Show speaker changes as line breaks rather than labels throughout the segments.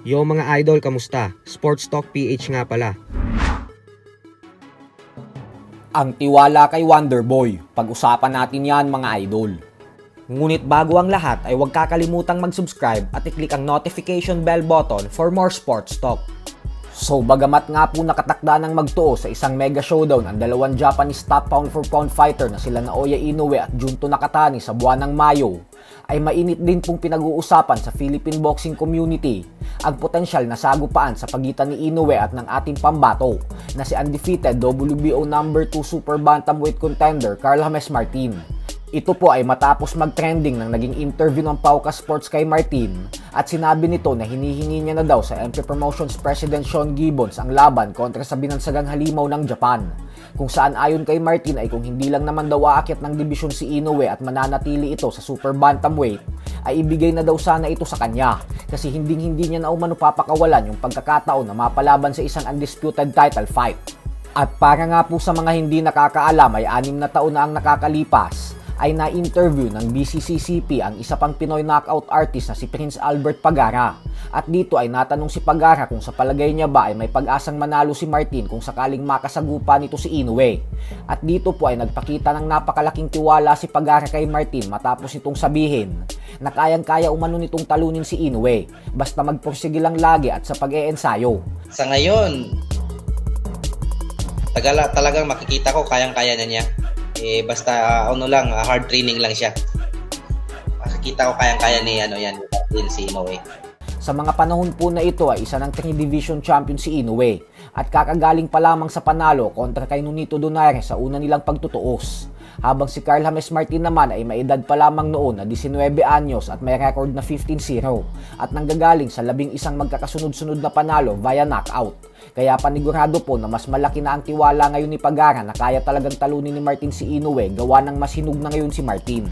Yo mga idol, kamusta? Sports Talk PH nga pala.
Ang tiwala kay Wonderboy. Pag-usapan natin yan mga idol. Ngunit bago ang lahat ay huwag kakalimutang mag-subscribe at i-click ang notification bell button for more sports talk. So bagamat nga po nakatakda ng magtuo sa isang mega showdown ang dalawang Japanese top pound for pound fighter na sila Naoya Inoue at Junto Nakatani sa buwan ng Mayo, ay mainit din pong pinag-uusapan sa Philippine boxing community ang potensyal na sagupaan sa pagitan ni Inoue at ng ating pambato na si undefeated WBO number 2 super bantamweight contender Carl James Martin. Ito po ay matapos mag-trending ng naging interview ng Pauka Sports kay Martin at sinabi nito na hinihingi niya na daw sa MP Promotions President Sean Gibbons ang laban kontra sa binansagang halimaw ng Japan. Kung saan ayon kay Martin ay kung hindi lang naman daw aakyat ng dibisyon si Inoue at mananatili ito sa super bantamweight, ay ibigay na daw sana ito sa kanya kasi hindi niya na umano papakawalan yung pagkakataon na mapalaban sa isang undisputed title fight. At para nga po sa mga hindi nakakaalam ay 6 na taon na ang nakakalipas, ay na-interview ng BCCCP ang isa pang Pinoy knockout artist na si Prince Albert Pagara. At dito ay natanong si Pagara kung sa palagay niya ba ay may pag-asang manalo si Martin kung sakaling makasagupa nito si Inoue. At dito po ay nagpakita ng napakalaking tiwala si Pagara kay Martin matapos itong sabihin na kayang-kaya umano nitong talunin si Inoue basta magpursige lang lagi at sa pag-eensayo.
Sa ngayon, talagang makikita ko kayang-kaya na niya. Basta hard training lang siya. Makikita ko kayang-kaya ni si Inoue.
Sa mga panahon po na ito ay isa ng 3 division champion si Inoue at kakagaling pa lamang sa panalo kontra kay Nonito Donaire sa una nilang pagtutuos. Habang si Carl James Martin naman ay may edad pa lamang noon na 19 anyos at may record na 15-0 at nanggagaling sa 11 magkakasunod-sunod na panalo via knockout. Kaya panigurado po na mas malaki na ang tiwala ngayon ni Pagara na kaya talagang talunin ni Martin si Inoue gawa ng mas hinug na ngayon si Martin.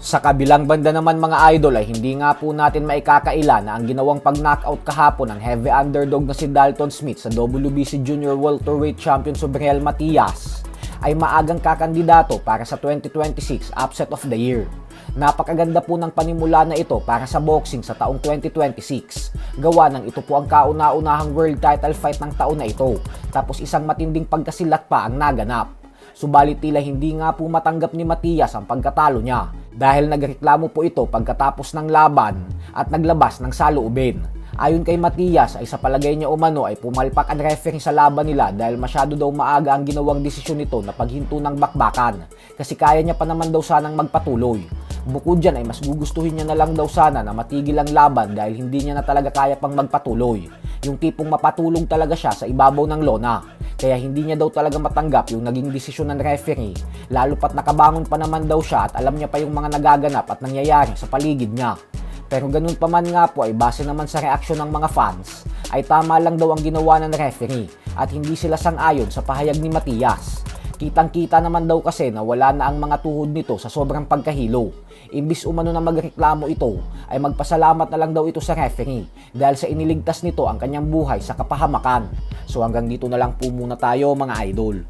Sa kabilang banda naman mga idol ay hindi nga po natin maikakaila na ang ginawang pag-knockout kahapon ng heavy underdog na si Dalton Smith sa WBC Junior Welterweight Champion Subriel Matias ay maagang kakandidato para sa 2026 Upset of the Year. Napakaganda po ng panimula na ito para sa boxing sa taong 2026. Gawa ng ito po ang kauna-unahang world title fight ng taon na ito. Tapos isang matinding pagkasilat pa ang naganap. Subalit tila hindi nga po matanggap ni Matias ang pagkatalo niya dahil nagreklamo po ito pagkatapos ng laban at naglabas ng saloobin. Ayon kay Matias ay sa palagay niya umano ay pumalpak ang referee sa laban nila dahil masyado daw maaga ang ginawang desisyon nito na paghinto ng bakbakan kasi kaya niya pa naman daw sanang magpatuloy. Bukod dyan ay mas gugustuhin niya na lang daw sana na matigil ang laban dahil hindi niya na talaga kaya pang magpatuloy. Yung tipong mapatulog talaga siya sa ibabaw ng lona. Kaya hindi niya daw talaga matanggap yung naging desisyon ng referee, lalo pat nakabangon pa naman daw siya at alam niya pa yung mga nagaganap at nangyayari sa paligid niya. Pero ganun pa man nga po ay base naman sa reaksyon ng mga fans, ay tama lang daw ang ginawa ng referee at hindi sila sang-ayon sa pahayag ni Matias. Kitang-kita naman daw kasi na wala na ang mga tuhod nito sa sobrang pagkahilo. Imbis umano na magreklamo ito, ay magpasalamat na lang daw ito sa referee dahil sa iniligtas nito ang kanyang buhay sa kapahamakan. So hanggang dito na lang po muna tayo mga idol.